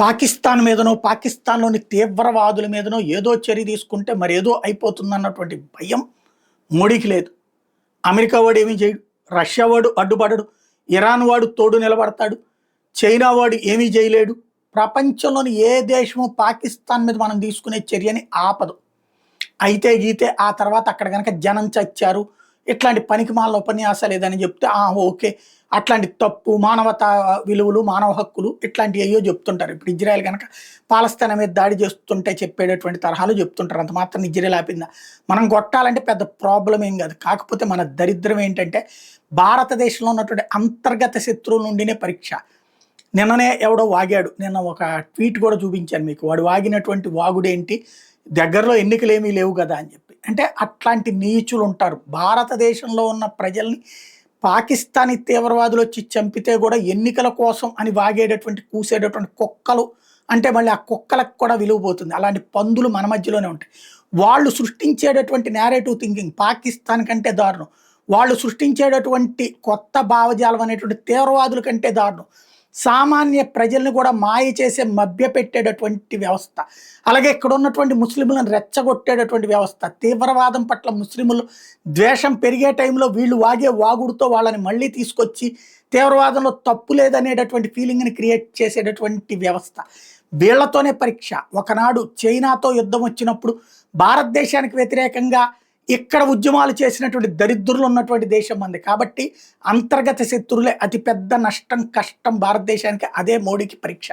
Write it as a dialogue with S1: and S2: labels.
S1: పాకిస్తాన్ మీదనో, పాకిస్తాన్‌లోని తీవ్రవాదుల మీదనో ఏదో చర్య తీసుకుంటే మరేదో అయిపోతుందన్నటువంటి భయం మోడీకి లేదు. అమెరికా వాడు ఏమి చేయడు. రష్యా వాడు అడ్డుపడడు. ఇరాన్ వాడు తోడు నిలబడతాడు. చైనా వాడు ఏమీ చేయలేడు. ప్రపంచంలోని ఏ దేశము పాకిస్తాన్ మీద మనం తీసుకునే చర్యని ఆపదు. అయితే గీతే ఆ తర్వాత అక్కడ గనక జనం చచ్చారు. ఇట్లాంటి పనికిమాలిన ఉపన్యాసాలు ఏదని చెప్తే ఓకే. అట్లాంటి తప్పు మానవతా విలువలు, మానవ హక్కులు ఇట్లాంటివి అయ్యో చెప్తుంటారు. ఇప్పుడు ఇజ్రాయెల్ గనక పాలస్తీనా మీద దాడి చేస్తుంటే చెప్పేటటువంటి తరహాలు చెప్తుంటారు. అంత మాత్రం ఇజ్రాయెల్ ఆపిందా? మనం కొట్టాలంటే పెద్ద ప్రాబ్లం ఏం కాదు. కాకపోతే మన దరిద్రం ఏంటంటే భారతదేశంలో ఉన్నటువంటి అంతర్గత శత్రువుల నుండినే పరీక్ష. నిన్ననే ఎవడో వాగాడు. నిన్న ఒక ట్వీట్ కూడా చూపించాను మీకు. వాడు వాగినటువంటి వాగుడేంటి, దగ్గరలో ఎన్నికలేమీ లేవు కదా అని చెప్పి. అంటే అట్లాంటి నీచులు ఉంటారు. భారతదేశంలో ఉన్న ప్రజల్ని పాకిస్తానీ తీవ్రవాదులు వచ్చి చంపితే కూడా ఎన్నికల కోసం అని వాగేటటువంటి కూసేటటువంటి కుక్కలు అంటే మళ్ళీ ఆ కుక్కలకు కూడా విలువ పోతుంది. అలాంటి పందులు మన మధ్యలోనే ఉంటాయి. వాళ్ళు సృష్టించేటటువంటి నేరేటివ్ థింకింగ్ పాకిస్తాన్ కంటే దారుణం. వాళ్ళు సృష్టించేటటువంటి కొత్త భావజాలం అనేటువంటి తీవ్రవాదుల కంటే దారుణం. సామాన్య ప్రజల్ని కూడా మాయ చేసే మభ్యపెట్టేటటువంటి వ్యవస్థ. అలాగే ఇక్కడ ఉన్నటువంటి ముస్లింలను రెచ్చగొట్టేటటువంటి వ్యవస్థ. తీవ్రవాదం పట్ల ముస్లింలు ద్వేషం పెరిగే టైంలో వీళ్ళు వాగే వాగుడుతో వాళ్ళని మళ్ళీ తీసుకొచ్చి తీవ్రవాదంలో తప్పు లేదనేటటువంటి ఫీలింగ్ని క్రియేట్ చేసేటటువంటి వ్యవస్థ. వీళ్లతోనే పరీక్ష. ఒకనాడు చైనాతో యుద్ధం వచ్చినప్పుడు భారతదేశానికి వ్యతిరేకంగా ఇక్కడ ఉద్యమాలు చేసినటువంటి దరిద్రులు ఉన్నటువంటి దేశం మంది. కాబట్టి అంతర్గత శత్రువులే అతిపెద్ద నష్టం, కష్టం భారతదేశానికి. అదే మోడీకి పరీక్ష.